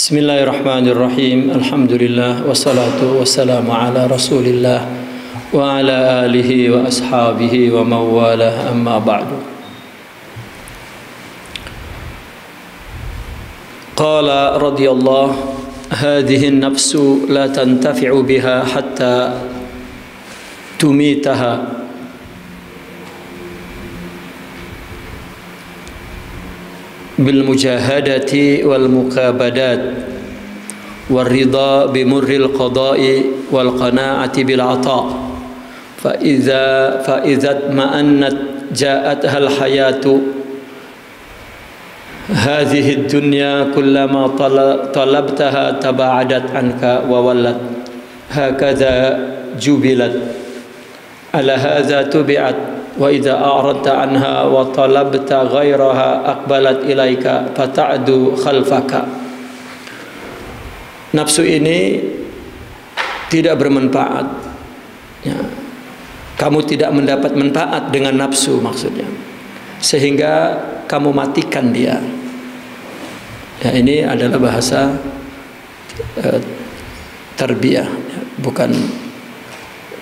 Bismillahirrahmanirrahim. Alhamdulillah wassalatu wassalamu ala Rasulillah wa ala alihi wa ashabihi wa mawalah, amma ba'du. Qala radhiyallahu hadhihi an-nafsu la tantafi'u biha hatta tumitaha bil mujahadati wal muqabadat wal ridha bi murril qada'i wal qana'ati bil ata' fa idza ma'annat ja'at hal hayatu hadhihi dunya kullama talabtaha taba'adat anka wa wallat hakadha jubilat ala hadha tubi'at wa idza a'radta anha wa talabta ghairaha aqbalat ilaika fata'du khalfaka. Nafsu ini tidak bermanfaat, ya. Kamu tidak mendapat manfaat dengan nafsu, maksudnya, sehingga kamu matikan dia. Ya, ini adalah bahasa tarbiyah, bukan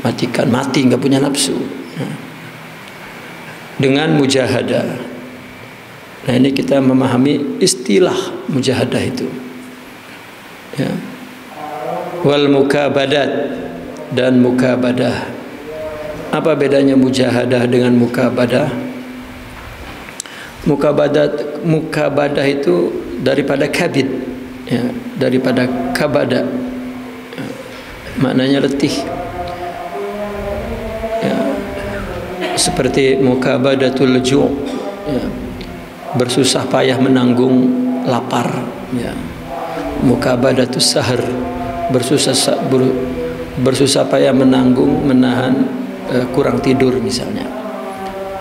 matikan, mati nggak punya nafsu, ya. Dengan mujahadah. Nah, ini kita memahami istilah mujahadah itu, ya. Wal mukabadat dan mukabadah. Apa bedanya mujahadah dengan mukabadah? Mukabadah itu daripada kabid, ya, daripada kabada, ya, maknanya letih. Seperti mukabadatul ju', ya, bersusah payah menanggung lapar, ya. Mukabadatus sahar, bersusah payah menahan kurang tidur, misalnya.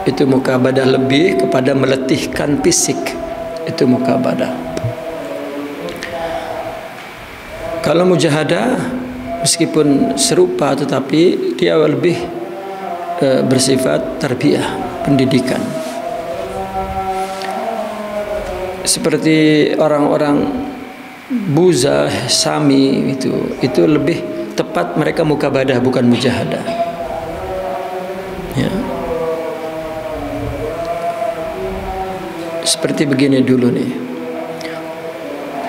Itu mukabadah, lebih kepada meletihkan fisik. Itu mukabadah. Kalau mujahadah meskipun serupa, tetapi dia lebih bersifat tarbiyah, pendidikan. Seperti orang-orang Buza, Sami, itu lebih tepat mereka mukabadah, bukan mujahadah, ya. Seperti begini dulu nih,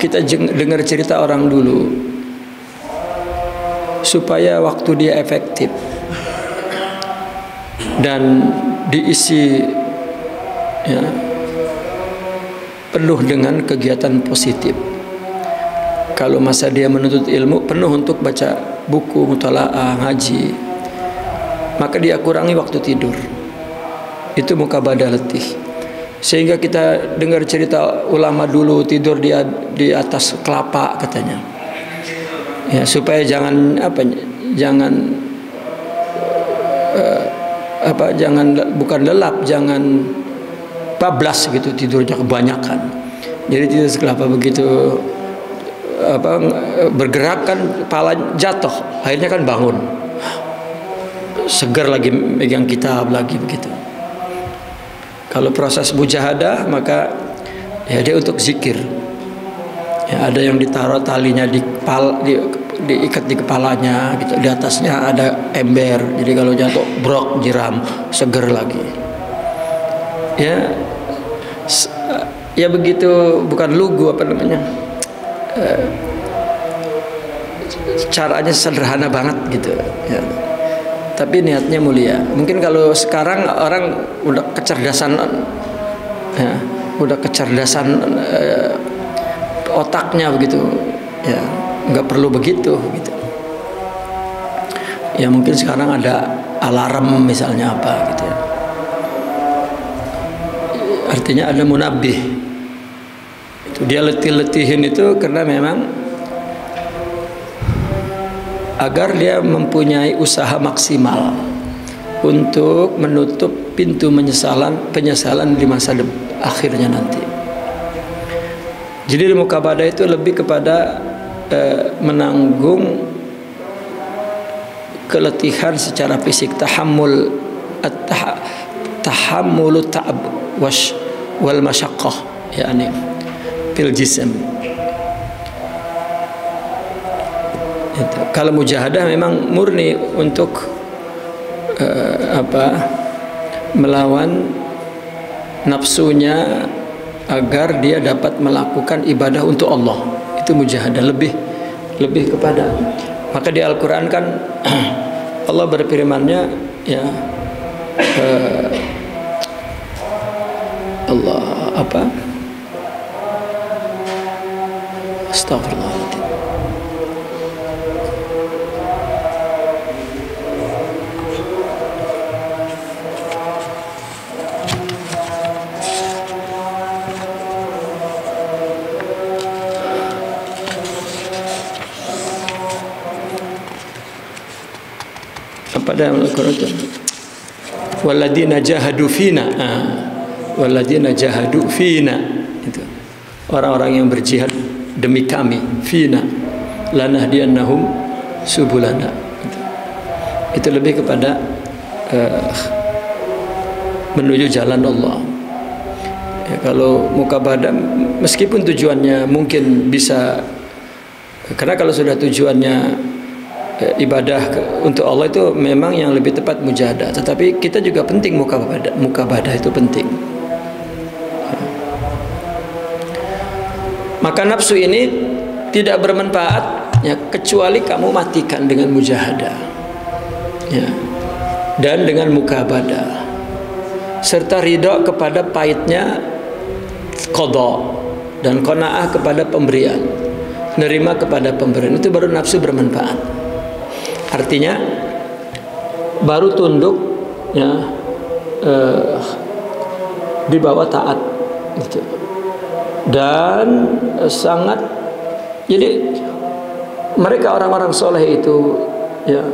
kita dengar cerita orang dulu, supaya waktu dia efektif dan diisi, ya, penuh dengan kegiatan positif. Kalau masa dia menuntut ilmu, penuh untuk baca buku, mutalaah, ngaji, maka dia kurangi waktu tidur. Itu mukabadah letih. Sehingga kita dengar cerita ulama dulu tidur di atas kelapa, katanya, ya, supaya jangan bukan lelap, jangan bablas gitu, tidurnya kebanyakan. Jadi tidur kelapa, begitu bergerak kan kepala jatuh, akhirnya kan bangun segar lagi, megang kitab lagi, begitu. Kalau proses mujahadah, maka ya dia untuk zikir, ya, ada yang ditaruh talinya diikat di kepalanya, gitu. Di atasnya ada ember, jadi kalau jatuh brok, jiram, seger lagi. Ya begitu, bukan lugu, apa namanya, caranya sederhana banget, gitu, ya. Tapi niatnya mulia. Mungkin kalau sekarang orang udah kecerdasan, ya, otaknya begitu, ya, nggak perlu begitu, gitu. Ya mungkin sekarang ada alarm misalnya, apa gitu, ya. Artinya ada munabbih. Itu dia letih-letihin itu karena memang agar dia mempunyai usaha maksimal untuk menutup pintu penyesalan di masa akhirnya nanti. Jadi mukabadah itu lebih kepada menanggung keletihan secara fisik, tahammul ta'ab wal masyaqqah, yakni fil jism. Itu. Kalau mujahadah memang murni untuk melawan nafsunya agar dia dapat melakukan ibadah untuk Allah. Itu mujahadah, lebih kepada. Maka di Al-Quran kan Allah berfirman-Nya, ya, Allah Astagfirullahaladzim. Pada Al-Quran itu walladzina jahadu fina, walladzina jahadu fina, itu orang-orang yang berjihad demi kami, fina lanahdiyannahum subulana. Itu lebih kepada menuju jalan Allah. Ya, kalau mukabadah meskipun tujuannya mungkin bisa, karena kalau sudah tujuannya ibadah untuk Allah itu memang yang lebih tepat mujahadah, tetapi kita juga penting mukabadah itu penting. Maka nafsu ini tidak bermanfaat ya, kecuali kamu matikan dengan mujahadah ya, dan dengan mukabadah serta ridho kepada pahitnya qadha dan qanaah kepada pemberian, nerima kepada pemberian, itu baru nafsu bermanfaat. Artinya baru tunduk ya, di bawah taat gitu. Dan sangat, jadi mereka orang-orang soleh itu ya,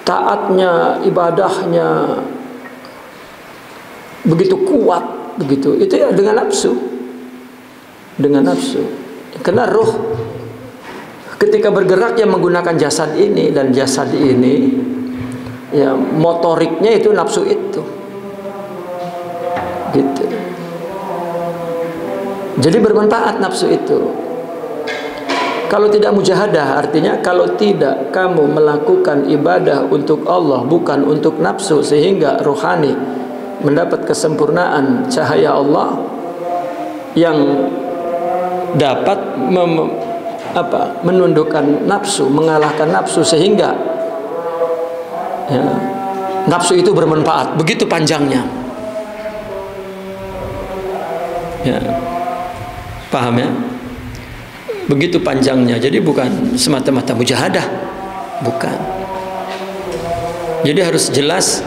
taatnya, ibadahnya begitu kuat begitu, itu ya dengan nafsu, karena ruh ketika bergerak yang menggunakan jasad ini, dan jasad ini ya motoriknya itu nafsu itu gitu. Jadi bermanfaat nafsu itu. Kalau tidak mujahadah, artinya kalau tidak kamu melakukan ibadah untuk Allah bukan untuk nafsu, sehingga rohani mendapat kesempurnaan cahaya Allah yang dapat menundukkan nafsu, mengalahkan nafsu, sehingga ya, nafsu itu bermanfaat begitu panjangnya ya, paham ya, begitu panjangnya. Jadi bukan semata-mata mujahadah, bukan. Jadi harus jelas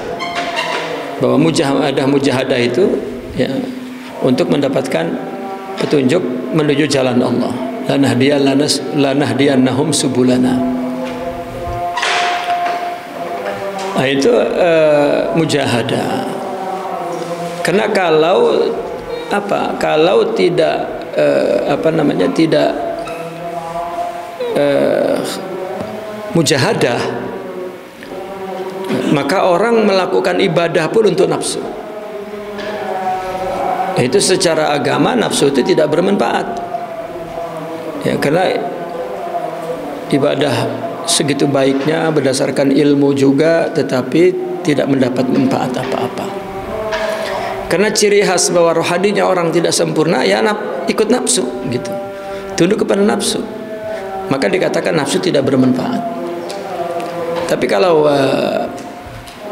bahwa mujahadah itu ya, untuk mendapatkan petunjuk menuju jalan Allah. Lanahdiyannahum subulana. Nah, itu mujahadah. Karena kalau tidak tidak mujahadah, maka orang melakukan ibadah pun untuk nafsu. Itu secara agama nafsu itu tidak bermanfaat ya, karena ibadah segitu baiknya berdasarkan ilmu juga, tetapi tidak mendapat manfaat apa-apa. Karena ciri khas bahwa rohaninya orang tidak sempurna ya ikut nafsu gitu, tunduk kepada nafsu, maka dikatakan nafsu tidak bermanfaat. Tapi kalau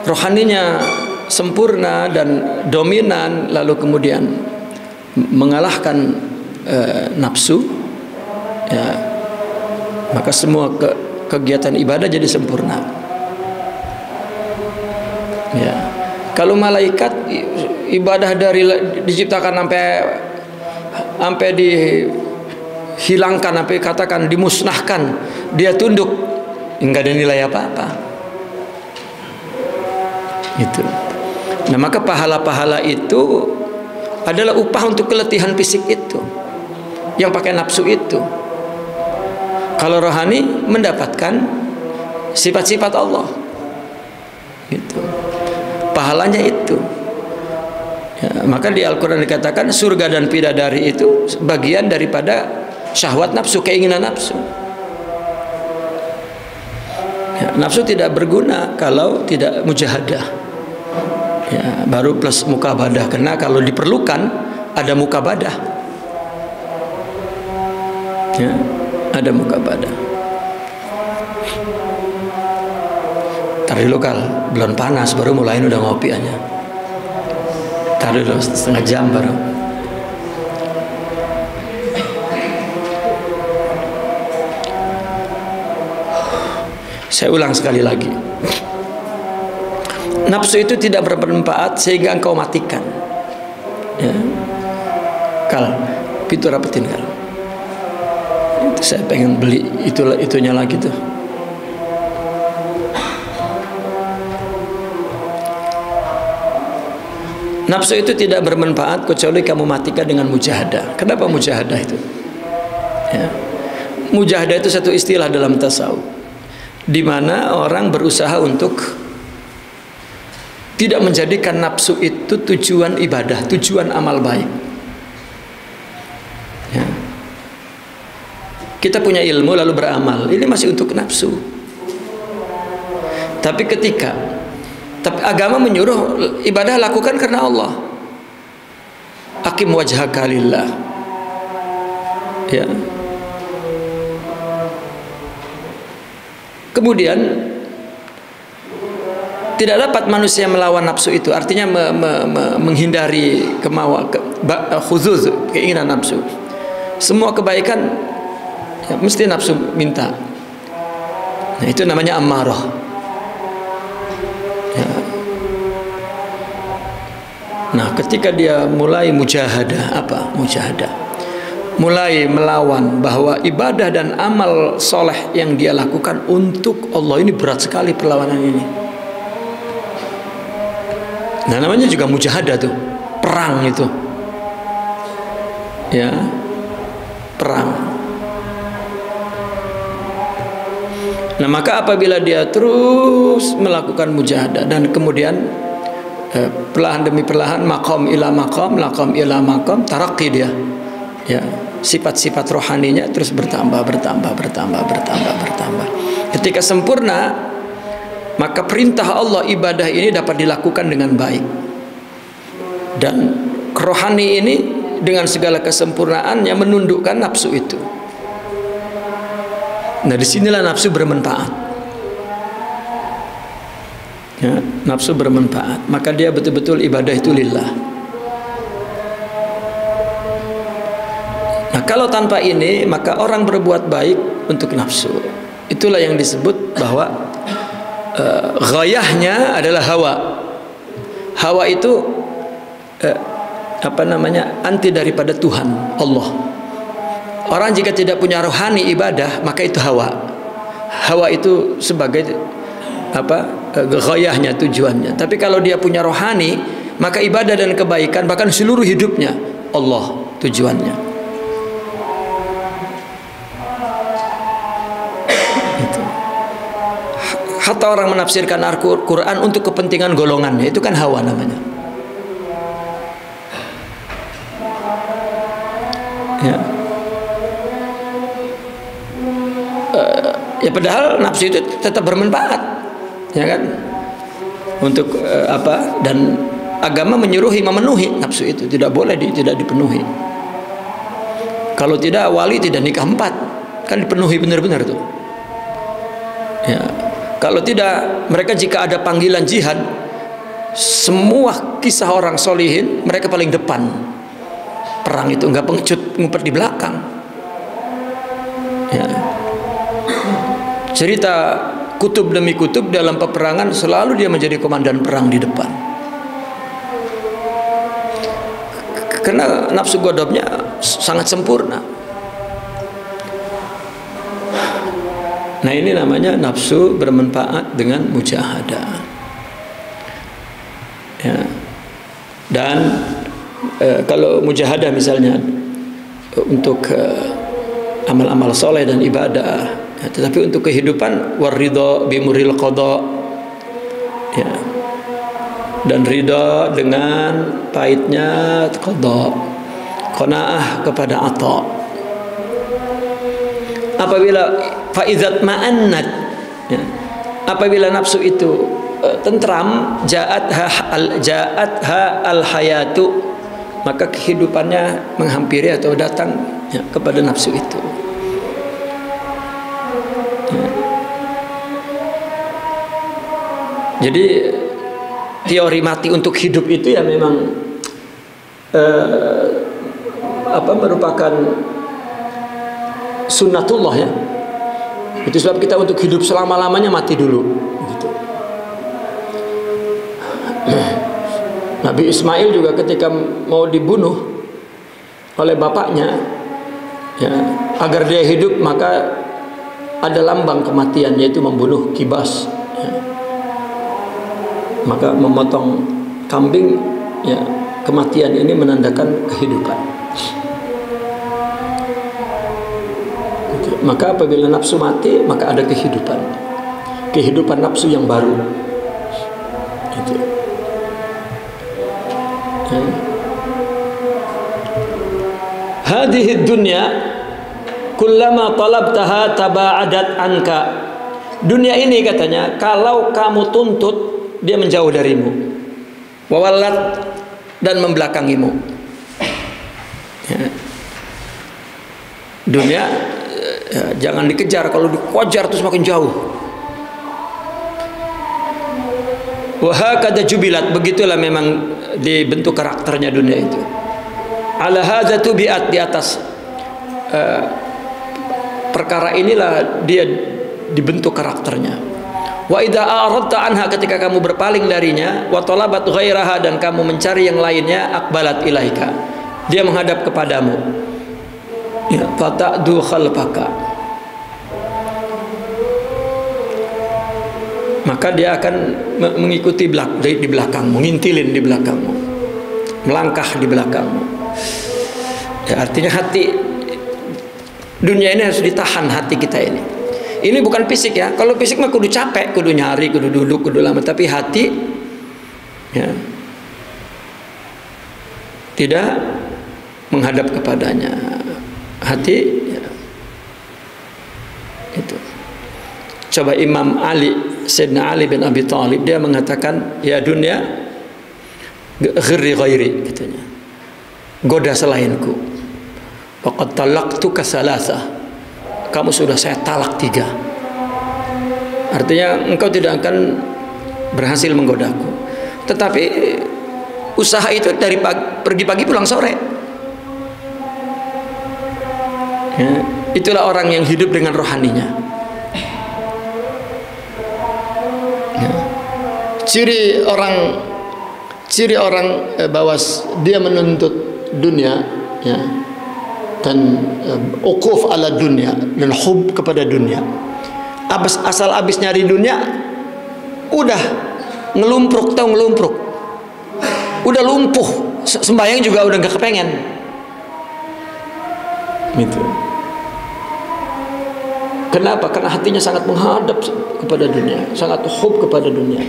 rohaninya sempurna dan dominan, lalu kemudian mengalahkan nafsu ya, maka semua kegiatan ibadah jadi sempurna ya. Kalau malaikat ibadah dari diciptakan sampai dihilangkan, sampai katakan dimusnahkan, dia tunduk, enggak ada nilai apa-apa gitu. Nah, maka pahala-pahala itu adalah upah untuk keletihan fisik itu, yang pakai nafsu itu. Kalau rohani mendapatkan sifat-sifat Allah gitu, pahalanya itu. Ya, maka di Al-Quran dikatakan surga dan bidadari itu bagian daripada syahwat nafsu, keinginan nafsu. Ya, nafsu tidak berguna kalau tidak mujahadah. Ya, baru plus mukabadah, karena kalau diperlukan ada mukabadah. Ya, ada mukabadah. Tar dulu Kal, belum panas baru mulai udah ngopi aja. Tar dulu setengah jam baru. Saya ulang sekali lagi. Nafsu itu tidak bermanfaat sehingga engkau matikan. Ya. Kal, pintu rapetin Kal. Itu saya pengen beli itunya lagi tuh. Nafsu itu tidak bermanfaat kecuali kamu matikan dengan mujahadah. Kenapa mujahadah itu? Ya. Mujahadah itu satu istilah dalam tasawuf, di mana orang berusaha untuk tidak menjadikan nafsu itu tujuan ibadah, tujuan amal baik. Ya. Kita punya ilmu lalu beramal, ini masih untuk nafsu. Tapi agama menyuruh ibadah lakukan karena Allah. Aqim wajhaka lillah. Ya. Kemudian tidak dapat manusia melawan nafsu itu, artinya menghindari khuzuz, keinginan nafsu. Semua kebaikan ya, mesti nafsu minta. Nah, itu namanya ammarah. Ya. Nah, ketika dia mulai mujahadah, apa mujahadah? Mulai melawan bahwa ibadah dan amal soleh yang dia lakukan untuk Allah, ini berat sekali perlawanan ini. Nah, namanya juga mujahadah tuh, perang itu. Ya, perang. Nah, maka apabila dia terus melakukan mujahadah dan kemudian perlahan demi perlahan, maqam ila maqam, laqam ila maqam, taraqi dia. Ya, sifat-sifat rohaninya terus bertambah. Ketika sempurna, maka perintah Allah ibadah ini dapat dilakukan dengan baik. Dan rohani ini dengan segala kesempurnaannya menundukkan nafsu itu. Nah, disinilah nafsu bermanfaat. Ya, nafsu bermanfaat. Maka dia betul-betul ibadah itu lillah. Nah, kalau tanpa ini, maka orang berbuat baik untuk nafsu. Itulah yang disebut bahwa ghayahnya adalah hawa. Hawa itu anti daripada Tuhan Allah. Orang jika tidak punya rohani ibadah, maka itu hawa. Hawa itu sebagai ghayahnya, tujuannya. Tapi kalau dia punya rohani, maka ibadah dan kebaikan bahkan seluruh hidupnya Allah tujuannya. Hatta orang menafsirkan Al-Quran untuk kepentingan golongannya, itu kan hawa namanya. Ya. Ya padahal nafsu itu tetap bermanfaat, ya kan? Untuk dan agama memenuhi nafsu itu, tidak boleh tidak dipenuhi. Kalau tidak, wali tidak nikah 4, kan dipenuhi benar-benar tuh. Ya. Kalau tidak, mereka jika ada panggilan jihad, semua kisah orang solihin, mereka paling depan. Perang itu nggak pengecut, ngumpet di belakang. Ya. Cerita kutub demi kutub dalam peperangan, selalu dia menjadi komandan perang di depan. Karena nafsu godobnya sangat sempurna. Nah, ini namanya nafsu bermanfaat dengan mujahadah. Ya. Dan kalau mujahadah misalnya untuk amal-amal soleh dan ibadah, ya, tetapi untuk kehidupan waridho bimuril qadha, ya, dan ridha dengan pahitnya qada, qanaah kepada ata. Apabila faizat ma'annat, ya, apabila nafsu itu tentram, ja'atha al-hayatu, maka kehidupannya menghampiri atau datang, ya, kepada nafsu itu. Ya. Jadi teori mati untuk hidup itu ya memang merupakan sunnatullah, ya. Itu sebab kita untuk hidup selama-lamanya mati dulu, gitu. Nabi Ismail juga ketika mau dibunuh oleh bapaknya, ya, agar dia hidup, maka ada lambang kematian, yaitu membunuh kibas, ya. Maka memotong kambing, ya, kematian ini menandakan kehidupan. Maka apabila nafsu mati, maka ada kehidupan, kehidupan nafsu yang baru. Itu. Ya. Hadhihi dunya kullama talabtaha taba'adat anka. Dunia ini, katanya, kalau kamu tuntut, dia menjauh darimu. Wawallat, dan membelakangimu. Ya. Dunia, ya, jangan dikejar, kalau dikejar terus makin jauh. Wahakada jubilat, begitulah memang dibentuk karakternya dunia itu. Ala hadza tubiat, di atas perkara inilah dia dibentuk karakternya. Wa idza aradta anha, ketika kamu berpaling darinya, wa talabat ghairaha, dan kamu mencari yang lainnya, aqbalat ilaika, dia menghadap kepadamu. Ya, fata'du khalfaka, maka dia akan mengikuti di belakangmu, ngintilin di belakangmu, melangkah di belakangmu. Ya, artinya hati dunia ini harus ditahan, hati kita ini. Ini bukan fisik, ya. Kalau fisik mah kudu capek, kudu nyari, kudu duduk, kudu lama. Tapi hati, ya, tidak menghadap kepadanya. Hati, ya, itu. Coba Imam Ali, Sayyidina Ali bin Abi Thalib, dia mengatakan, ya dunia, ghirri ghairi, katanya, goda selainku. Faqad talaqtuka salasah, kamu sudah saya talak 3. Artinya engkau tidak akan berhasil menggodaku. Tetapi usaha itu dari pergi pagi pulang sore. Ya, itulah orang yang hidup dengan rohaninya. Ya. Ciri orang bahwa dia menuntut dunia, ya, dan uquf ala dunia, dan hub kepada dunia. Asal abis nyari dunia, udah ngelumpruk, udah lumpuh, sembahyang juga udah gak kepengen, gitu. Kenapa? Karena hatinya sangat menghadap kepada dunia, sangat hub kepada dunia.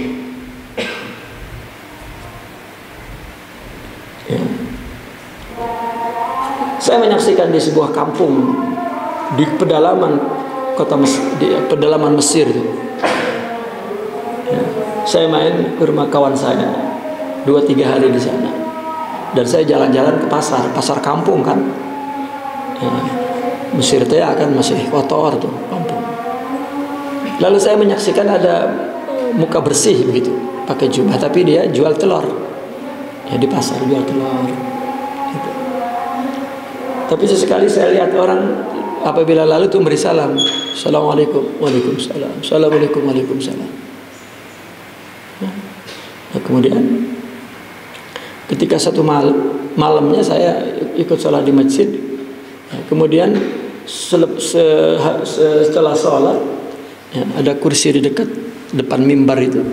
Ya. Saya menyaksikan di sebuah kampung di pedalaman pedalaman Mesir. Ya. Saya main ke rumah kawan saya 2-3 hari di sana, dan saya jalan-jalan ke pasar kampung, kan. Ya. Mesir itu ya kan masih kotor tuh kampung. Lalu saya menyaksikan ada muka bersih begitu, pakai jubah, tapi dia jual telur. Ya, di pasar jual telur. Gitu. Tapi sesekali saya lihat orang apabila lalu tuh beri salam, assalamualaikum, waalaikumsalam, assalamualaikum, waalaikumsalam. Nah, kemudian ketika satu malamnya saya ikut sholat di masjid. Kemudian setelah sholat, ya, ada kursi di depan mimbar itu.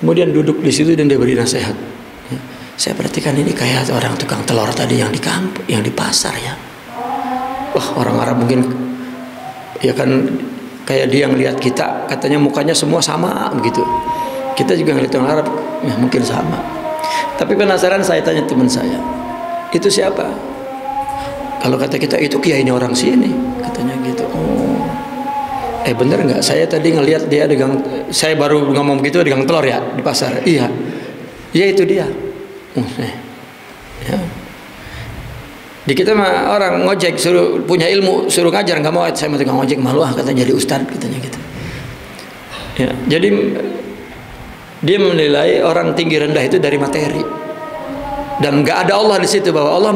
Kemudian duduk di situ dan dia beri nasihat. Ya, saya perhatikan ini kayak orang tukang telur tadi yang di kampung, yang di pasar, ya. Wah, orang Arab mungkin, ya kan, kayak dia ngelihat kita, katanya mukanya semua sama begitu. Kita juga ngeliat orang Arab, ya mungkin sama. Tapi penasaran, saya tanya teman saya, itu siapa? Kalau kata kita itu kiainya orang sini, katanya gitu. Oh, bener nggak? Saya tadi ngelihat dia dagang, saya baru ngomong gitu, dagang telur ya di pasar. Iya, iya itu dia. Ya. Di kita mah orang ngojek suruh punya ilmu, suruh ngajar nggak mau. Saya mau tukang ngojek, malu katanya jadi ustadz, katanya gitu. Ya, jadi dia menilai orang tinggi rendah itu dari materi, dan nggak ada Allah di situ, bahwa Allah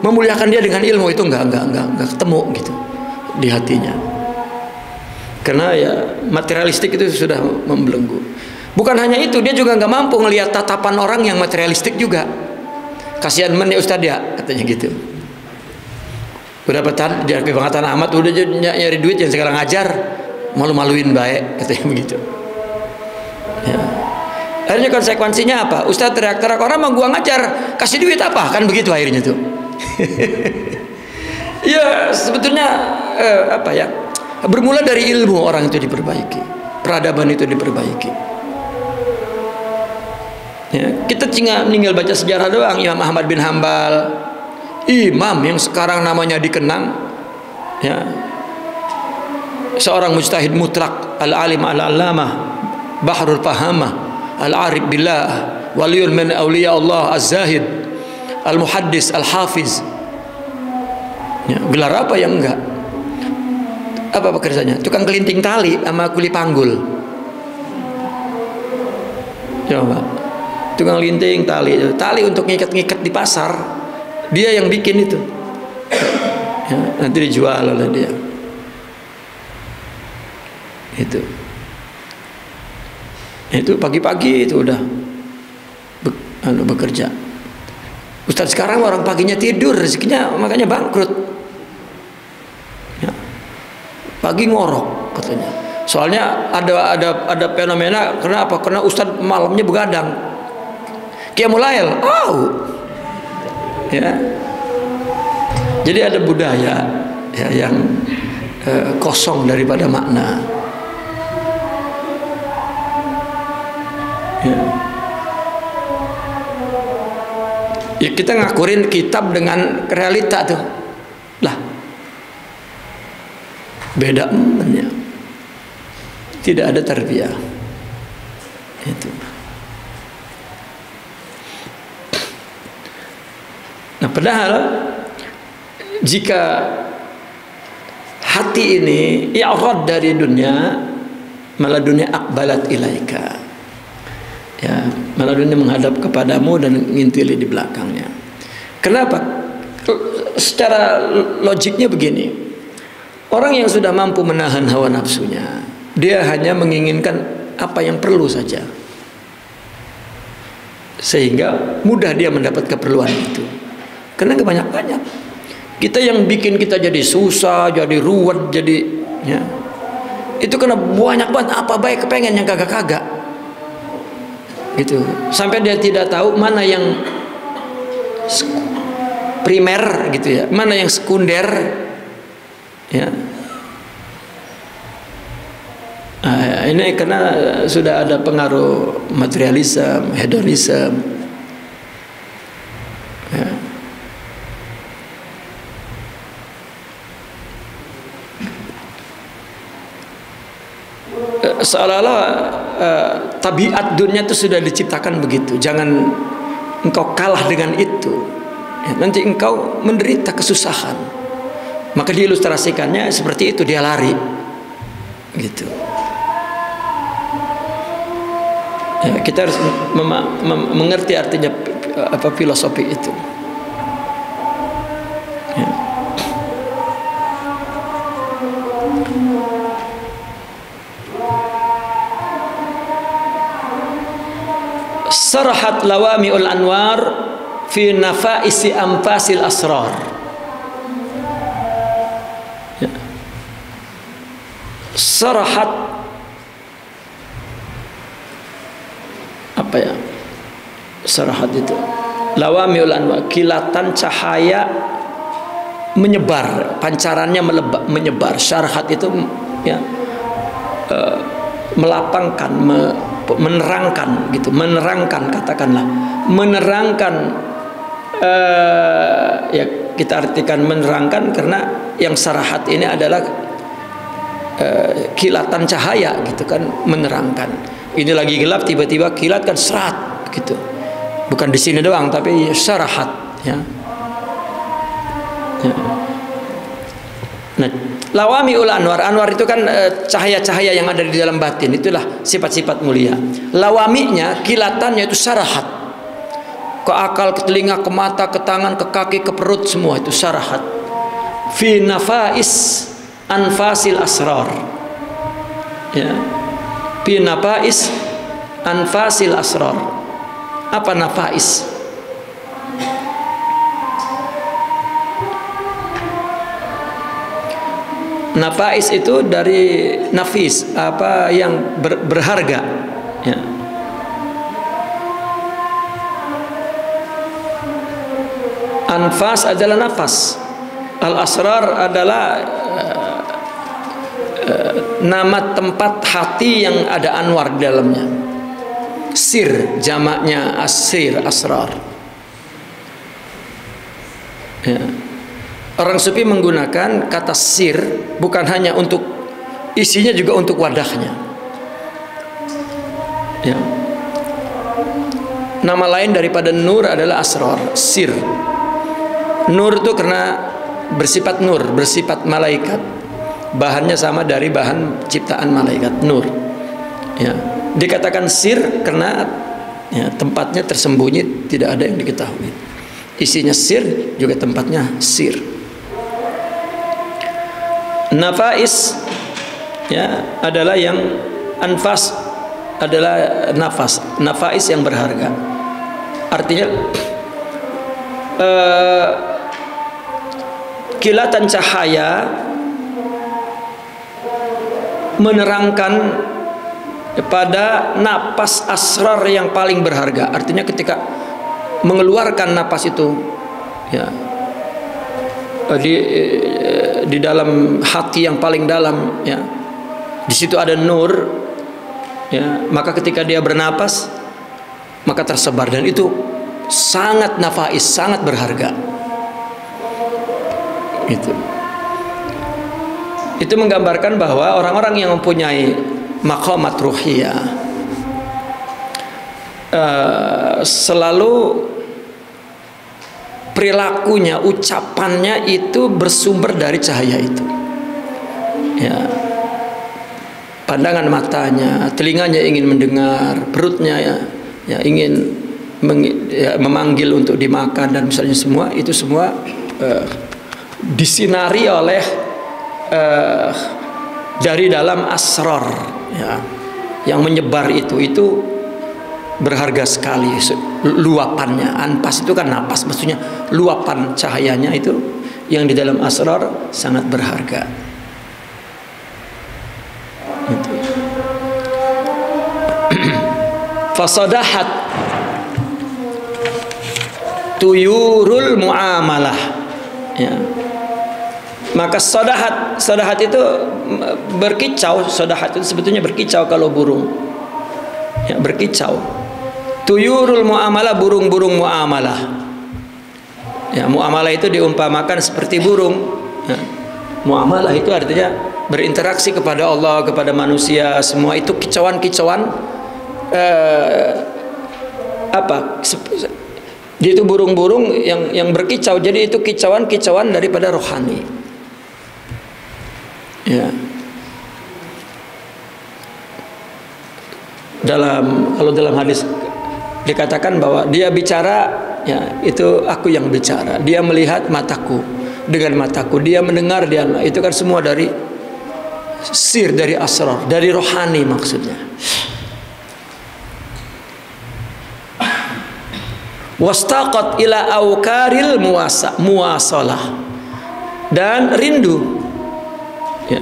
memuliakan dia dengan ilmu itu nggak ketemu gitu di hatinya, karena ya materialistik itu sudah membelenggu. Bukan hanya itu, dia juga nggak mampu ngelihat tatapan orang yang materialistik juga. Kasihan men ya Ustadz ya, katanya gitu. Udah petan, jangan kebangetan amat, udah nyari duit yang sekarang ngajar, malu-maluin baik, katanya begitu. Ya. Akhirnya konsekuensinya apa? Ustadz teriak-teriak, orang mau gua ngajar, kasih duit apa? Kan begitu akhirnya tuh. Ya sebetulnya apa ya? Bermula dari ilmu orang itu diperbaiki, peradaban itu diperbaiki. Ya, kita tinggal baca sejarah doang. Imam Ahmad bin Hambal, imam yang sekarang namanya dikenang, ya, seorang mujtahid mutlak, al-alim al-allamah, bahrul fahamah, al-arif billah, waliyun min awliya Allah, az-zahid, al-muhaddis, al-hafiz. Ya, gelar apa yang enggak? Apa pekerjaannya? Tukang kelinting tali sama kuli panggul. Coba, tukang kelinting tali untuk ngikat-ngikat di pasar, dia yang bikin itu. Ya, nanti dijual oleh dia. Itu pagi-pagi itu udah bekerja. Ustadz sekarang orang paginya tidur, rezekinya makanya bangkrut. Ya. Pagi ngorok katanya. Soalnya ada fenomena, kenapa? Karena Ustadz malamnya begadang. Qiyamul Lail. Ya. Jadi ada budaya ya, yang kosong daripada makna. Ya, kita ngakurin kitab dengan realita tuh lah, beda ya. Tidak ada tarbiyah itu. Nah padahal jika hati ini i'rad dari dunia, malah dunia akbalat ilaika, ya, malah dunia menghadap kepadamu dan ngintili di belakangnya. Kenapa? Secara logiknya begini, orang yang sudah mampu menahan hawa nafsunya, dia hanya menginginkan apa yang perlu saja, sehingga mudah dia mendapat keperluan itu. Karena banyak kita yang bikin kita jadi susah, jadi ruwet, jadi ya, itu karena banyak banget apa baik kepengen yang kagak-kagak gitu, sampai dia tidak tahu mana yang primer gitu ya, mana yang sekunder ya. Nah, ini karena sudah ada pengaruh materialisme, hedonisme ya. Seolah-olah tabiat dunia itu sudah diciptakan begitu. Jangan engkau kalah dengan itu ya, nanti engkau menderita kesusahan. Maka diilustrasikannya seperti itu, dia lari gitu ya. Kita harus mengerti artinya apa filosofi itu ya. Sarahat lawami'ul anwar fi nafaisi anfasil asrar ya. Sarahat apa ya? Sarahat itu lawami'ul anwar, kilatan cahaya menyebar, pancarannya menyebar. Syarahat itu ya, melapangkan, menerangkan gitu, menerangkan, katakanlah menerangkan, ya kita artikan menerangkan karena yang sarahat ini adalah kilatan cahaya gitu kan, menerangkan. Ini lagi gelap tiba-tiba kilat kan serat gitu. Bukan di sini doang tapi sarahat ya. Ya. Nah, lawamiul anwar, anwar itu kan cahaya-cahaya yang ada di dalam batin, itulah sifat-sifat mulia. Lawaminya, kilatannya itu sarahat. Ke akal, ke telinga, ke mata, ke tangan, ke kaki, ke perut, semua itu sarahat. Fi nafais anfasil asrar. Ya. Fi nafais anfasil asrar. Apa nafais? Nafais itu dari nafis, apa yang berharga ya. Anfas adalah nafas, al-asrar adalah nama tempat hati yang ada anwar di dalamnya. Sir jamaknya asir, asrar ya. Orang sufi menggunakan kata sir bukan hanya untuk isinya, juga untuk wadahnya ya. Nama lain daripada nur adalah asrar, sir. Nur itu karena bersifat nur, bersifat malaikat, bahannya sama dari bahan ciptaan malaikat, nur ya. Dikatakan sir karena ya, tempatnya tersembunyi, tidak ada yang diketahui. Isinya sir, juga tempatnya sir. Nafais ya adalah yang anfas adalah nafas, nafais yang berharga. Artinya kilatan cahaya menerangkan pada napas asrar yang paling berharga. Artinya ketika mengeluarkan napas itu ya, di dalam hati yang paling dalam ya, di situ ada nur ya, maka ketika dia bernapas maka tersebar, dan itu sangat nafais, sangat berharga gitu. Itu menggambarkan bahwa orang-orang yang mempunyai maqamat ruhiyah selalu perilakunya, ucapannya itu bersumber dari cahaya itu ya. Pandangan matanya, telinganya ingin mendengar, perutnya ya ingin memanggil untuk dimakan, dan misalnya semua itu semua disinari oleh dari dalam asrar ya, yang menyebar itu berharga sekali. Luapannya, anpas itu kan napas, maksudnya luapan cahayanya itu yang di dalam asrar sangat berharga. Fasadahat tuyurul muamalah ya. Maka sodahat itu berkicau. Sodahat itu sebetulnya berkicau kalau burung ya, berkicau. Tuyurul muamalah, burung-burung muamalah ya. Muamalah itu diumpamakan seperti burung ya. Muamalah itu artinya berinteraksi kepada Allah, kepada manusia, semua itu kicauan-kicauan dia itu burung-burung yang berkicau. Jadi itu kicauan-kicauan daripada rohani ya. Kalau dalam hadis dikatakan bahwa dia bicara ya, itu aku yang bicara. Dia melihat mataku dengan mataku, dia mendengar, dia itu kan semua dari sir, dari asrar, dari rohani maksudnya. Wastaqat ila aukaril muwasalah, dan rindu ya,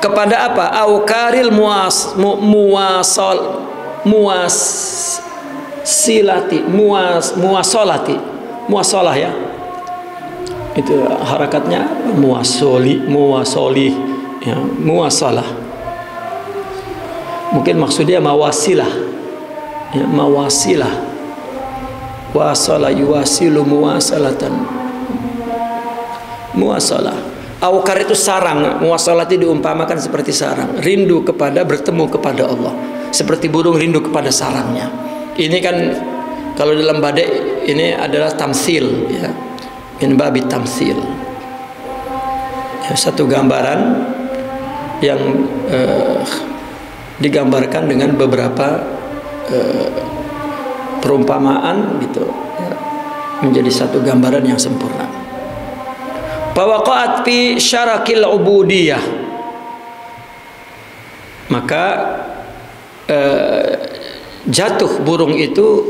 kepada apa? Aukaril muwasalah ya. Itu harakatnya muwasoli ya, muwasalah. Mungkin maksudnya mawasilah, ya, mawasilah, wasala yuwasilu muwasalatan, muwasalah. Awkar itu sarang, muwasalah itu diumpamakan seperti sarang, rindu kepada, bertemu kepada Allah, seperti burung rindu kepada sarangnya. Ini kan kalau dalam badai ini adalah tamsil, ya, min babi tamsil, ya, satu gambaran yang digambarkan dengan beberapa perumpamaan gitu, ya, menjadi satu gambaran yang sempurna. Fawaqa'at fi syarakil ubudiyah, maka jatuh burung itu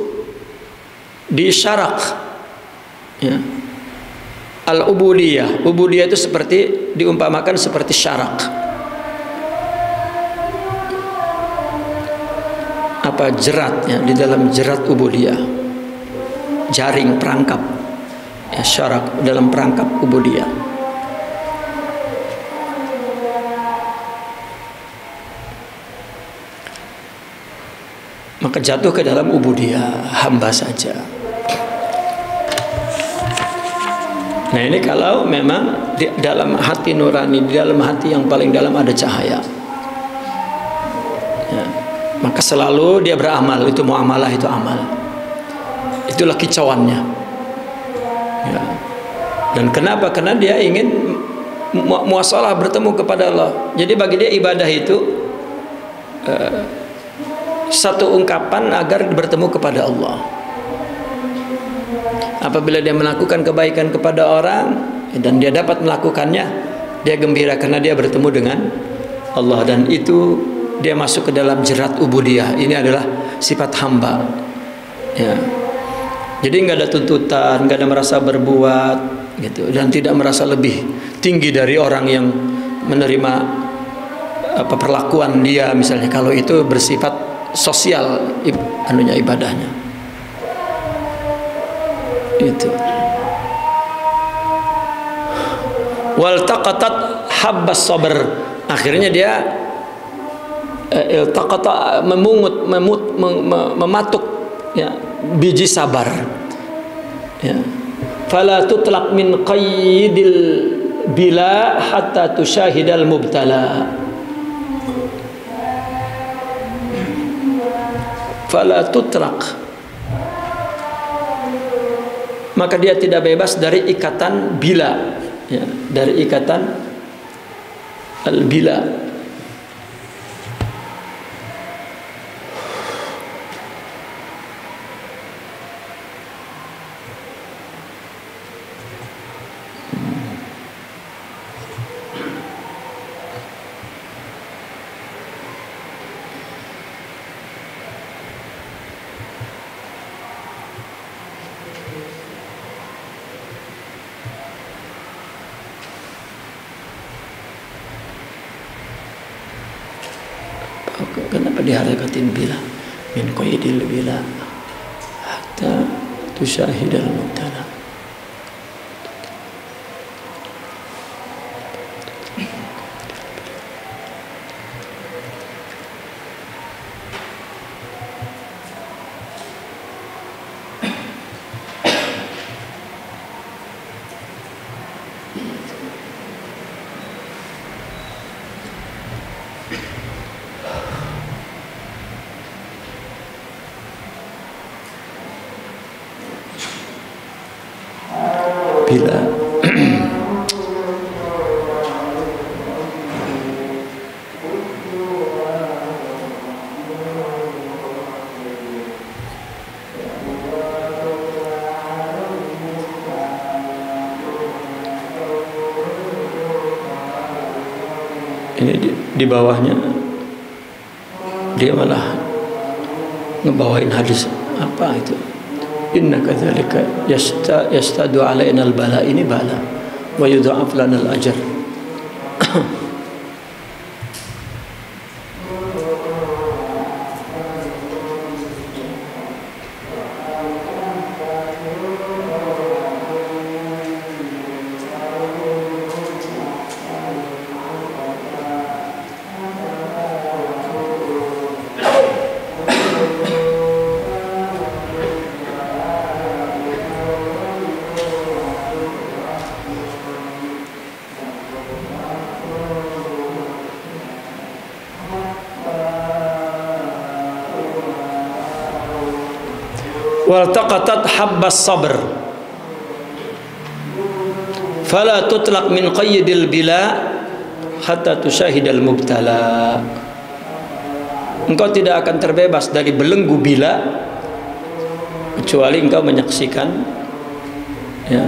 di syarak, ya, al ubudiyah. Ubudiyah itu seperti diumpamakan seperti syarak, apa, jerat, ya, di dalam jerat ubudiyah, jaring perangkap, ya, syarak dalam perangkap ubudiyah. Maka jatuh ke dalam ubudiyah, hamba saja. Nah, ini kalau memang di dalam hati nurani, di dalam hati yang paling dalam ada cahaya, ya, maka selalu dia beramal. Itu muamalah, itu amal, itulah kicauannya, ya. Dan kenapa? Karena dia ingin muasalah, bertemu kepada Allah. Jadi bagi dia ibadah itu satu ungkapan agar bertemu kepada Allah. Apabila dia melakukan kebaikan kepada orang dan dia dapat melakukannya, dia gembira karena dia bertemu dengan Allah, dan itu dia masuk ke dalam jerat ubudiyah. Ini adalah sifat hamba, ya. Jadi nggak ada tuntutan, nggak ada merasa berbuat gitu, dan tidak merasa lebih tinggi dari orang yang menerima apa perlakuan dia, misalnya. Kalau itu bersifat sosial, anunya, ibadahnya itu. Wal taqatat habbas sabr, akhirnya dia iltaqata, mematuk, ya, biji sabar, ya. Fala tutlaq min qayyidil bila hatta tusyahidal mubtala. Fala tutlaq, maka dia tidak bebas dari ikatan bila, ya, dari ikatan al-bila. Kenapa diharakatin bila? Min qaidil bila hatta tusyahidal mubtala. Bila ini di bawahnya dia malah ngebawain hadis apa itu, inna kadzalika yastadu alaina al-bala, ini bala wa yudha'af lana al-ajr. waltaqatat habbas sabr fala tutlaq min qayyidil bila hatta tusyahidal mubtala. Engkau tidak akan terbebas dari belenggu bila kecuali engkau menyaksikan ya,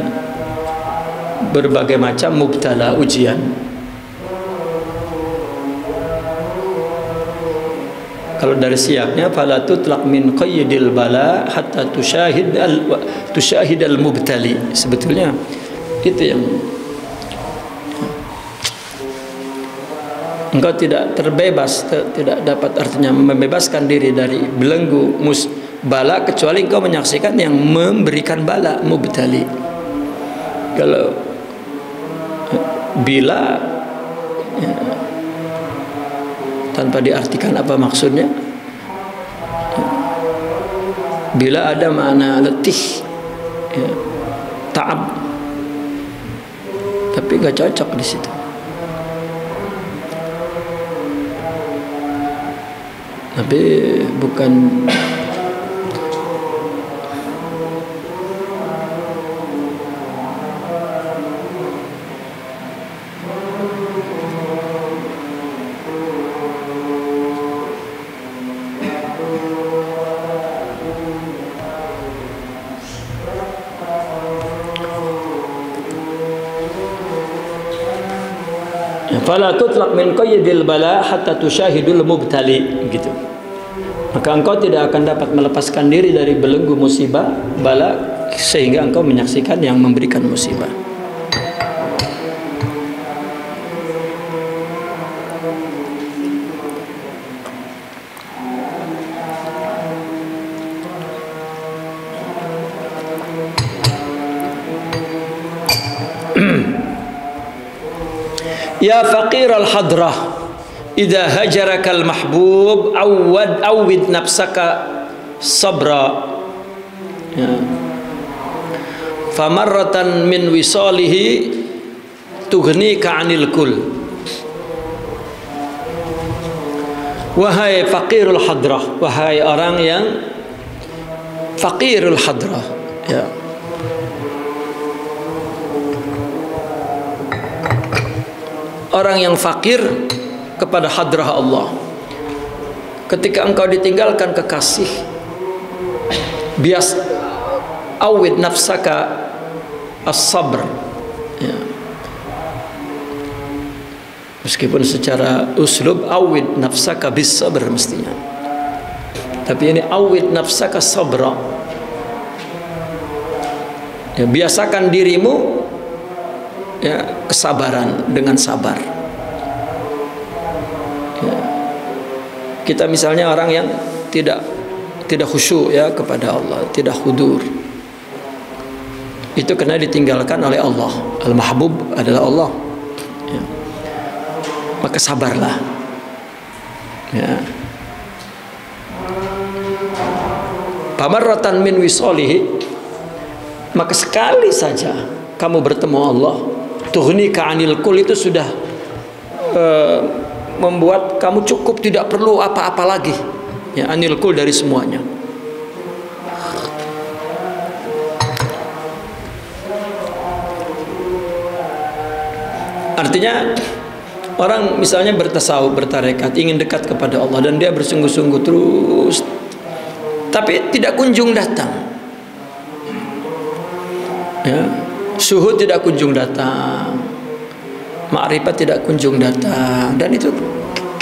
berbagai macam mubtala, ujian. Kalau dari siapnya fala tutlaq min qayyidil bala hatta tusyahidal mubtali. Sebetulnya itu yang engkau tidak terbebas, tidak dapat artinya membebaskan diri dari belenggu bala kecuali engkau menyaksikan yang memberikan bala, mubtali. Kalau bila ya, tanpa diartikan apa maksudnya, bila ada makna letih ya, ta'ab, tapi gak cocok di situ. Tapi bukan fala tutlaq min qayyidil bala hatta tusyahidul mubtali, gitu. Maka engkau tidak akan dapat melepaskan diri dari belenggu musibah bala sehingga engkau menyaksikan yang memberikan musibah. Ya faqir al-hadrah idza hajaraka al-mahbub awwid nafsaka sabra ya. Famarratan min wisalihi tughnika 'anil kul. Wahai faqirul hadrah, wahai orang yang faqirul hadrah ya, orang yang fakir kepada hadrah Allah. Ketika engkau ditinggalkan kekasih, bias awid nafsaka as-sabr ya. Meskipun secara uslub awid nafsaka bis sabr mestinya, tapi ini awid nafsaka sabra ya, biasakan dirimu ya, kesabaran dengan sabar ya. Kita misalnya orang yang tidak khusyuk ya kepada Allah, tidak khudur, itu karena ditinggalkan oleh Allah. Al-mahbub adalah Allah ya. Maka sabarlah ya. Pamarratan min wisalihi, maka sekali saja kamu bertemu Allah, tughnika 'anil kul, itu sudah membuat kamu cukup, tidak perlu apa-apa lagi ya, 'anil kul, dari semuanya. Artinya orang misalnya bertasawuf, bertarekat, ingin dekat kepada Allah dan dia bersungguh-sungguh terus, tapi tidak kunjung datang ya. Syuhud tidak kunjung datang, ma'rifat tidak kunjung datang, dan itu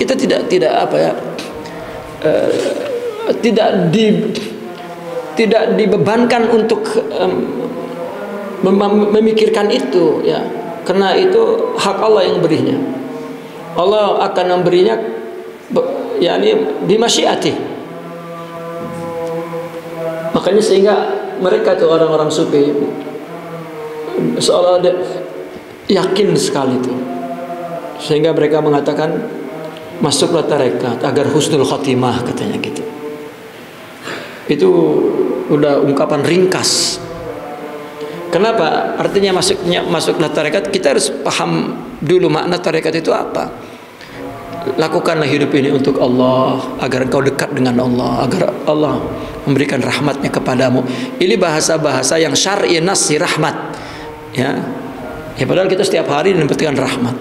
kita tidak apa ya, tidak dibebankan untuk memikirkan itu ya, karena itu hak Allah yang berinya. Allah akan memberinya yakni bimasyiatih. Makanya sehingga mereka itu orang-orang sufi seolah yakin sekali itu, sehingga mereka mengatakan masuklah tarekat agar husnul khotimah, katanya gitu. Itu udah ungkapan ringkas. Kenapa? Artinya masuklah tarekat, kita harus paham dulu makna tarekat itu apa. lakukanlah hidup ini untuk Allah, agar engkau dekat dengan Allah, agar Allah memberikan rahmatnya kepadamu. Ini bahasa-bahasa yang syar'i, nasi, rahmat. Ya, padahal kita setiap hari mendapatkan rahmat.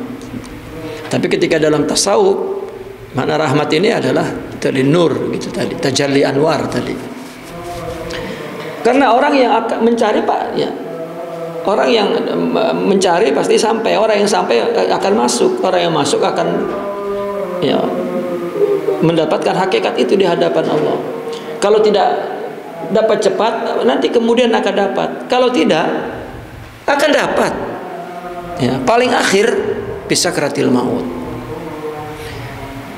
Tapi ketika dalam tasawuf, makna rahmat ini adalah tadi nur, gitu tadi, tajalli anwar tadi. Karena orang yang akan mencari, Pak, ya, orang yang mencari pasti sampai, orang yang sampai akan masuk, orang yang masuk akan, ya, mendapatkan hakikat itu di hadapan Allah. Kalau tidak dapat cepat, nanti kemudian akan dapat. Kalau tidak, akan dapat. Ya, paling akhir bisa sakratil maut.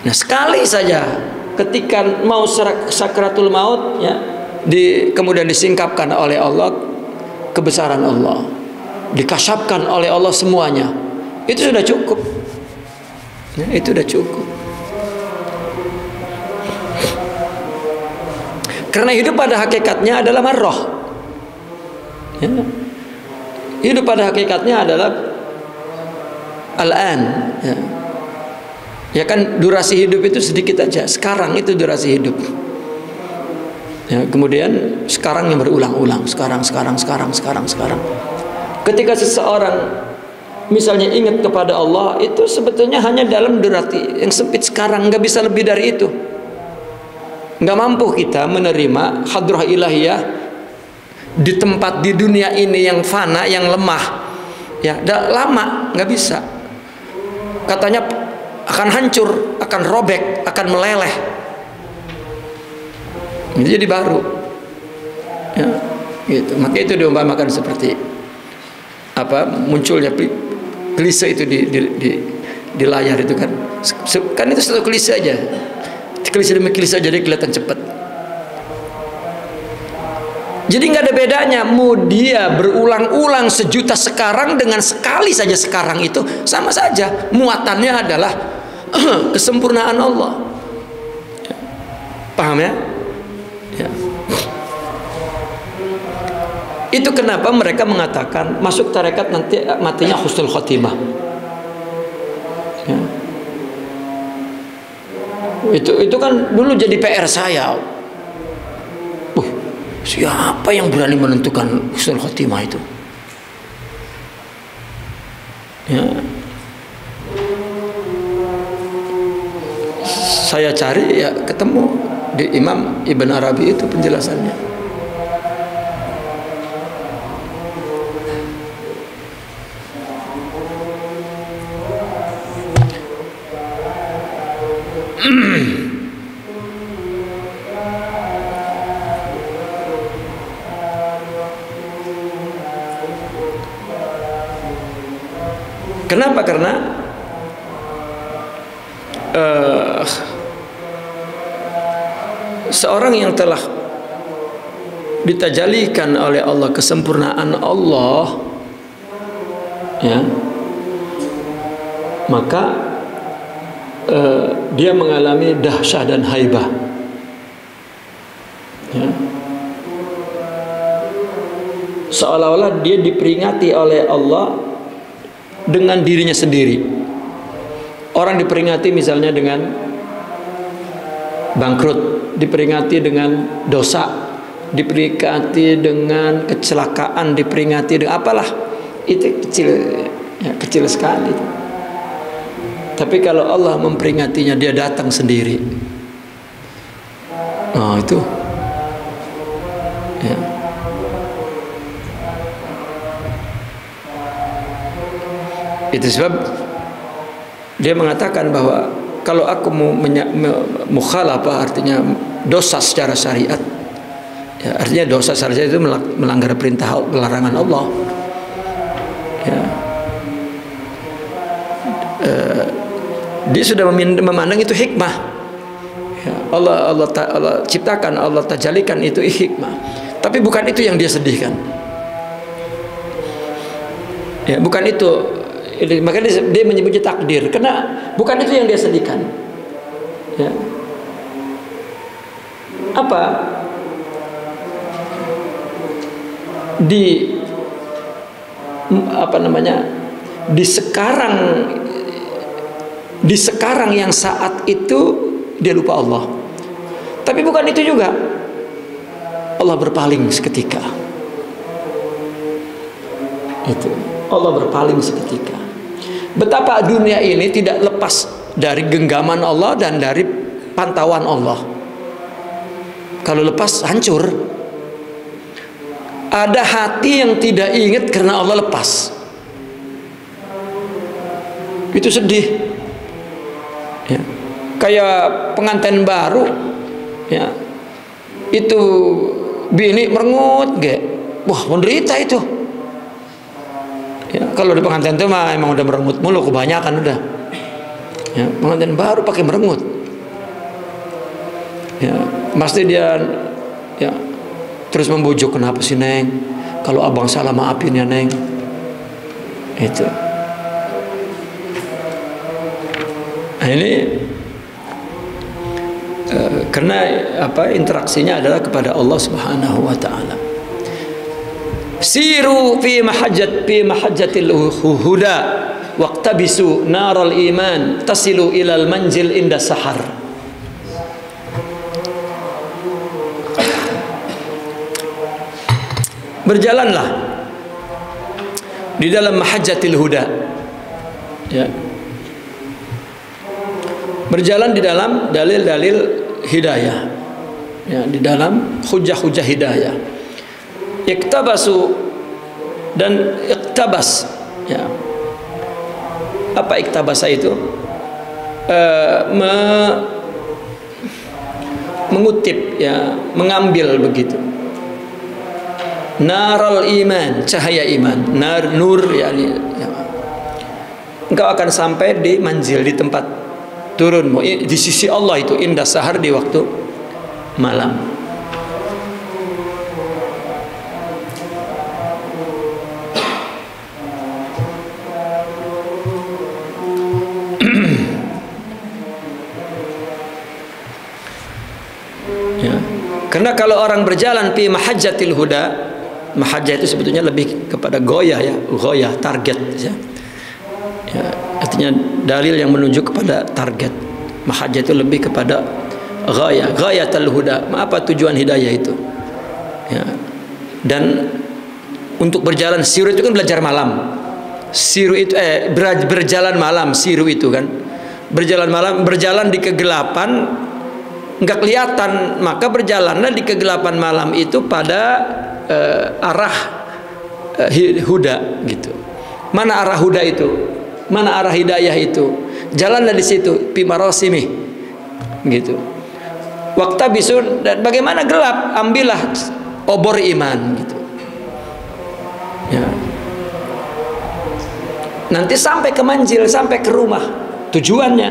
Nah, sekali saja ketika mau sakratul maut, ya, kemudian disingkapkan oleh Allah kebesaran Allah, dikasyafkan oleh Allah semuanya, itu sudah cukup. Ya, itu sudah cukup. Karena hidup pada hakikatnya adalah marroh. Ya. Hidup pada hakikatnya adalah al-an. Ya. Ya kan, durasi hidup itu sedikit aja. Sekarang itu durasi hidup. Ya, kemudian sekarang yang berulang-ulang, sekarang. Ketika seseorang misalnya ingat kepada Allah, itu sebetulnya hanya dalam durasi yang sempit sekarang, nggak bisa lebih dari itu. Nggak mampu kita menerima hadrah ilahiyah di tempat di dunia ini yang fana, yang lemah, ya, lama nggak bisa. Katanya akan hancur, akan robek, akan meleleh. Itu jadi baru, ya, gitu. Maka itu diumpamakan seperti apa, munculnya klise itu di layar itu kan itu satu klise aja, klise demi klise, jadi kelihatan cepat. Jadi nggak ada bedanya mau dia berulang-ulang sejuta sekarang dengan sekali saja sekarang, itu sama saja, muatannya adalah kesempurnaan Allah. Paham ya? Ya. Itu kenapa mereka mengatakan masuk tarekat nanti matinya husnul khotimah. Ya. Itu kan dulu jadi PR saya. Siapa yang berani menentukan husnul khotimah itu? Ya. Saya cari, ya ketemu di Imam Ibn Arabi itu penjelasannya. Kenapa? Karena seorang yang telah ditajalikan oleh Allah kesempurnaan Allah, ya, maka dia mengalami dahsyah dan haibah, ya. Seolah-olah dia diperingati oleh Allah dengan dirinya sendiri. Orang diperingati misalnya dengan bangkrut, diperingati dengan dosa, diperingati dengan kecelakaan, diperingati dengan apalah, itu kecil, ya, kecil sekali. Tapi kalau Allah memperingatinya, dia datang sendiri. Oh, itu, ya. Itu sebab dia mengatakan bahwa kalau aku mau mukhalafah, artinya dosa secara syariat, ya, artinya dosa secara syariat itu melanggar perintah larangan Allah, ya. Dia sudah memandang itu hikmah, ya. Allah ciptakan, Allah tajalikan itu hikmah, tapi bukan itu yang dia sedihkan, ya, bukan itu. Maka dia menyebutnya takdir, karena bukan itu yang dia sedihkan, ya. Apa di sekarang Di sekarang yang saat itu dia lupa Allah. Tapi bukan itu juga, Allah berpaling seketika. Itu Allah berpaling seketika. Betapa dunia ini tidak lepas dari genggaman Allah dan dari pantauan Allah. Kalau lepas hancur. Ada hati yang tidak ingat karena Allah lepas. Itu sedih. Ya. Kayak pengantin baru, ya. Itu bini merengut, ge. Wah, menderita itu. Ya, kalau di pengantin itu mah emang udah merengut mulu, kebanyakan udah. Ya, pengantin baru pakai merengut. Ya, pasti dia ya terus membujuk, kenapa sih Neng? Kalau abang salah maafin ya Neng. Itu. Nah, ini karena apa, interaksinya adalah kepada Allah Subhanahu wa taala. Siru fi mahajjatil huda waqtabisu naral iman tasilu ilal manzil inda sahar. Berjalanlah di dalam mahajjatil huda, ya. Berjalan di dalam dalil-dalil hidayah, ya, di dalam hujah-hujah hidayah. Iktabasu dan iktabas, ya. Apa iktabasa itu? Mengutip, ya, mengambil begitu. Naral iman, cahaya iman. Nur, yakni, ya. Engkau akan sampai di manzil, di tempat turunmu di sisi Allah itu indah sahar, di waktu malam. Ya. Karena kalau orang berjalan fi mahajjatil huda, mahajjah itu sebetulnya lebih kepada goyah, ya, goyah, target, ya. Ya, artinya dalil yang menunjuk kepada target. Mahajjah itu lebih kepada ghayah, ghayatul huda. Apa tujuan hidayah itu? Ya. Dan untuk berjalan, siru itu kan belajar malam. Siru itu berjalan malam, siru itu kan. Berjalan malam, berjalan di kegelapan, enggak kelihatan, maka berjalanlah di kegelapan malam itu pada arah huda gitu. Mana arah huda itu? Mana arah hidayah itu? Jalanlah di situ, fi marasimi, gitu. Waqtabisun, dan bagaimana gelap, ambillah obor iman, gitu. Ya. Nanti sampai ke manzil, sampai ke rumah. Tujuannya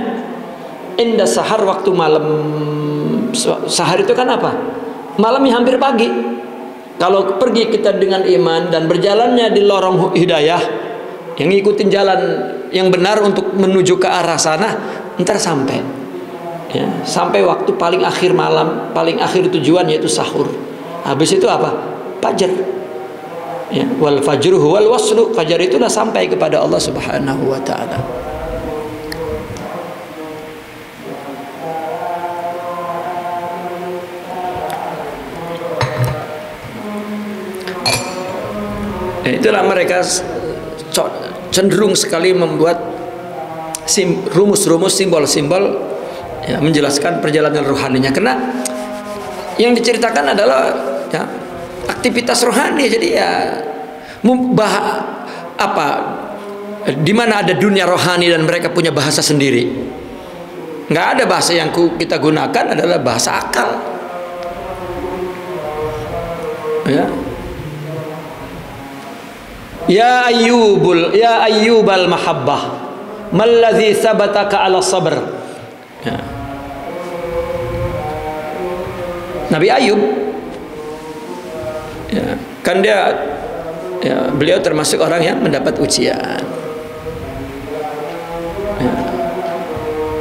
indah sahar, waktu malam. Sahar itu kan apa? Malamnya hampir pagi. Kalau pergi kita dengan iman dan berjalannya di lorong hidayah, yang ngikutin jalan yang benar untuk menuju ke arah sana, ntar sampai, ya, sampai waktu paling akhir malam, paling akhir tujuan, yaitu sahur. Habis itu apa? Fajar, ya, wal fajru wal waslu. Fajar itu dah sampai kepada Allah Subhanahu wa taala. Itulah mereka cenderung sekali membuat rumus-rumus, simbol-simbol, ya, menjelaskan perjalanan rohaninya. Karena yang diceritakan adalah, ya, aktivitas rohani. Jadi ya di mana ada dunia rohani dan mereka punya bahasa sendiri. Nggak ada bahasa yang kita gunakan adalah bahasa akal. Ya. Ya ayyubal mahabbah malladzi sabataka ala sabr. Ya. Nabi Ayub, ya, kan dia, ya, beliau termasuk orang yang mendapat ujian, ya.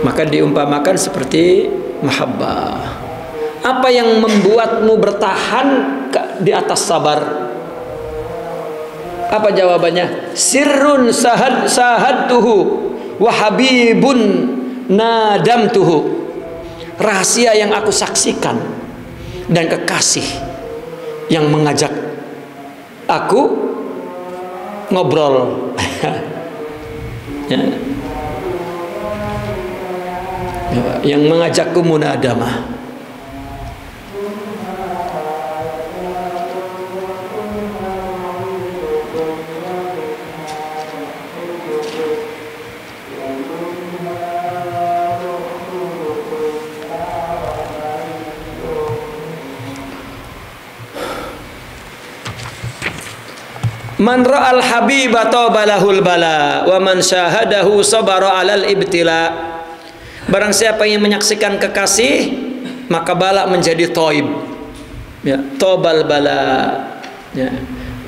Maka diumpamakan seperti mahabbah. Apa yang membuatmu bertahan di atas sabar? Apa jawabannya? Sirrun sahadtuhu wa habibun nadamtuhu, rahasia yang aku saksikan, dan kekasih yang mengajak aku ngobrol. Ya. Yang mengajakku munadamah. Man ra'al habiba tabalahul bala wa man syahadahu sabara alal ibtila. Barang siapa yang menyaksikan kekasih, maka bala menjadi toib, ya, tobal bala, ya,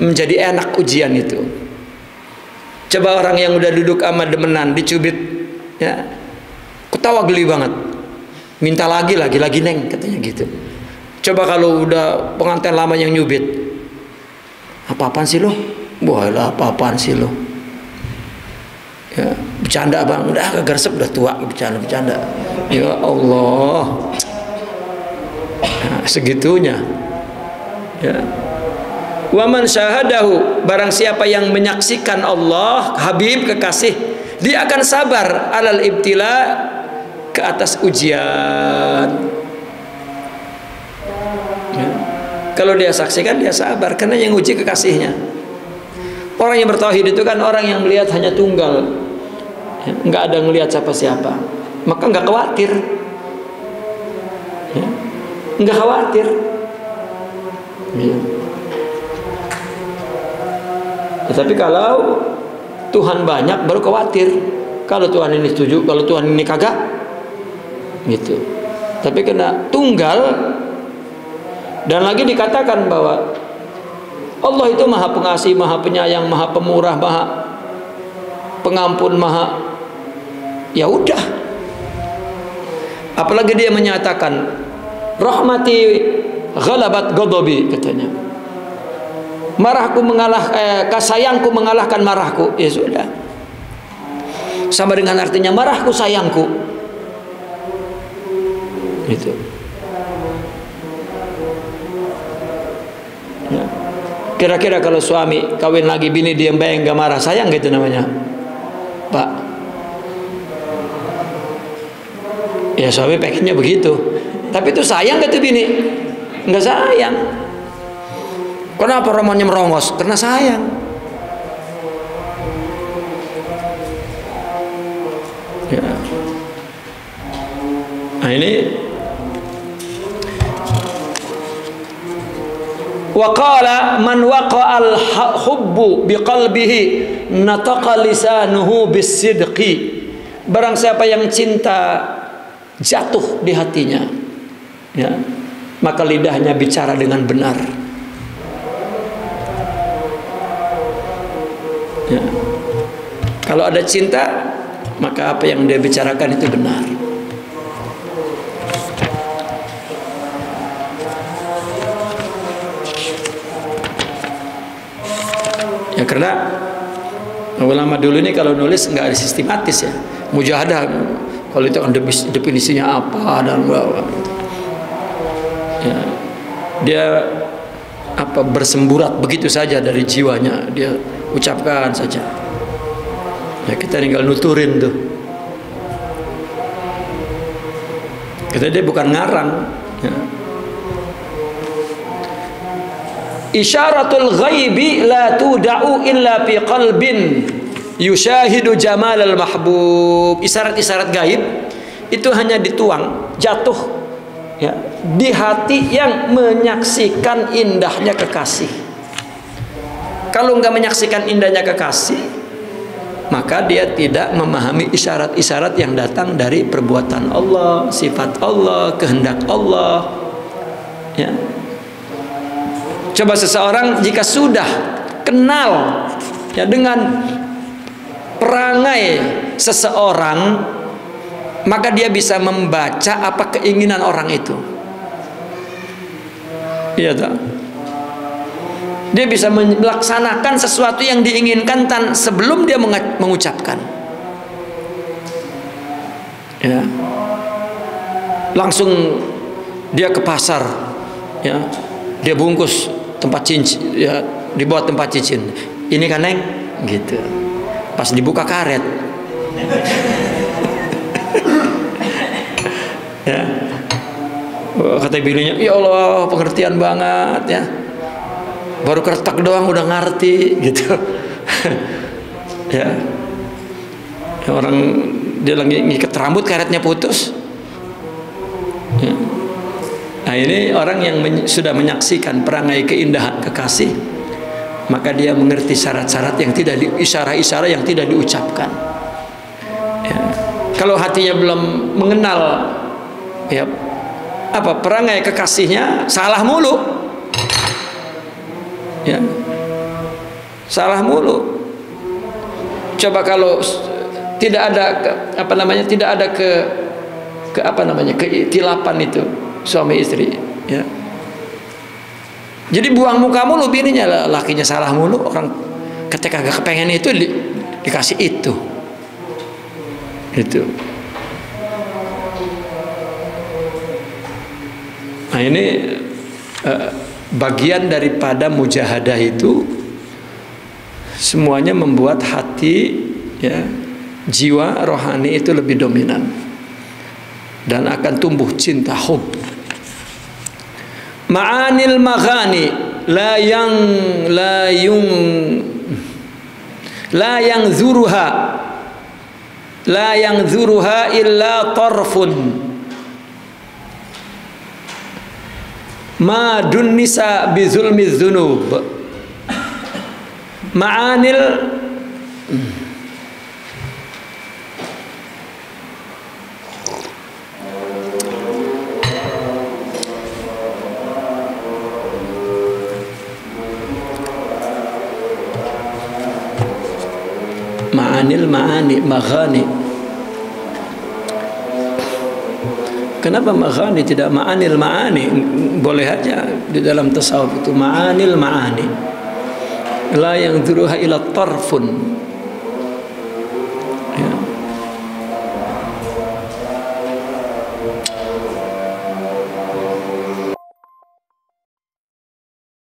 menjadi enak ujian itu. Coba orang yang udah duduk sama demenan dicubit, ya, ketawa geli banget, minta lagi neng, katanya gitu. Coba kalau udah pengantin lama yang nyubit, apa-apaan sih lo? Wah lah, apa-apaan sih lo? Ya, bercanda bang, udah kagak resep, udah tua, bercanda. Ya Allah, nah, segitunya. Ya. Wa man syahadahu, barang siapa yang menyaksikan Allah, Habib kekasih, dia akan sabar alal ibtila, ke atas ujian. Ya. Kalau dia saksikan, dia sabar karena yang uji kekasihnya. Orang yang bertauhid itu kan orang yang melihat hanya tunggal, ya, nggak ada ngelihat siapa-siapa, maka nggak khawatir, ya, nggak khawatir. Ya. Tetapi kalau Tuhan banyak baru khawatir. Kalau Tuhan ini setuju, kalau Tuhan ini kagak, gitu. Tapi kena tunggal, dan lagi dikatakan bahwa Allah itu maha pengasih, maha penyayang, maha pemurah, maha pengampun, maha, ya udah. Apalagi dia menyatakan rahmati ghalabat ghadabi, katanya. Marahku sayangku mengalahkan marahku. Ya sudah. Sama dengan artinya marahku sayangku. Gitu. Ya. Kira-kira kalau suami kawin lagi bini diam baik nggak marah, sayang gitu namanya, Pak. Ya suami pengennya begitu, tapi itu sayang gitu bini? Nggak sayang. Kenapa romannya merongos? Karena sayang. Ya. Nah ini wa qala man waqa'al hubbu biqalbihi nataqa lisanuhu bisidqi. Barang siapa yang cinta jatuh di hatinya, ya, maka lidahnya bicara dengan benar. Ya. Kalau ada cinta, maka apa yang dia bicarakan itu benar. Ya karena ulama dulu ini kalau nulis nggak ada sistematis ya, mujahadah. Kalau itu kan definisinya apa dan berapa. Ya, dia apa bersemburat begitu saja dari jiwanya, dia ucapkan saja. Ya kita tinggal nuturin tuh. Kita dia bukan ngarang. Ya. Isyaratul ghaibi la tuda'u illa fi qalbin yushahidu jamalal mahbub. Isyarat-isyarat gaib itu hanya dituang, jatuh, ya, di hati yang menyaksikan indahnya kekasih. Kalau nggak menyaksikan indahnya kekasih, maka dia tidak memahami isyarat-isyarat yang datang dari perbuatan Allah, sifat Allah, kehendak Allah. Ya. Coba seseorang jika sudah kenal, ya, dengan perangai seseorang, maka dia bisa membaca apa keinginan orang itu. Iya tak? Dia bisa melaksanakan sesuatu yang diinginkan sebelum dia mengucapkan. ya, langsung dia ke pasar, ya, dia bungkus tempat cincin, ya, dibuat tempat cincin. Ini kan Neng, gitu. Pas dibuka karet, ya, kata bininya, ya Allah pengertian banget ya. Baru kertak doang udah ngerti gitu. Ya. Orang dia lagi ngikat rambut karetnya putus. Ya. Nah ini orang yang sudah menyaksikan perangai keindahan kekasih, maka dia mengerti syarat-syarat yang tidak isyarat-isyarat yang tidak diucapkan. Ya. Kalau hatinya belum mengenal ya apa perangai kekasihnya, salah mulu. Ya. Salah mulu. Coba kalau tidak ada tidak ada keitilapan itu suami istri, ya. Jadi buang muka mulu bininya, lakinya salah mulu, orang ketika gak kepengen itu dikasih itu. Nah ini bagian daripada mujahadah itu, semuanya membuat hati, ya, jiwa rohani itu lebih dominan dan akan tumbuh cinta hub. Ma'anil maghani la yang zuruha illa tarfun ma dun nisa bi zulmi dzunub. Ma'anil maghani. Kenapa maghani tidak ma'anil ma'ani? Boleh aja di dalam tasawuf itu ma'anil ma'ani. La yang zuruha ila tarfun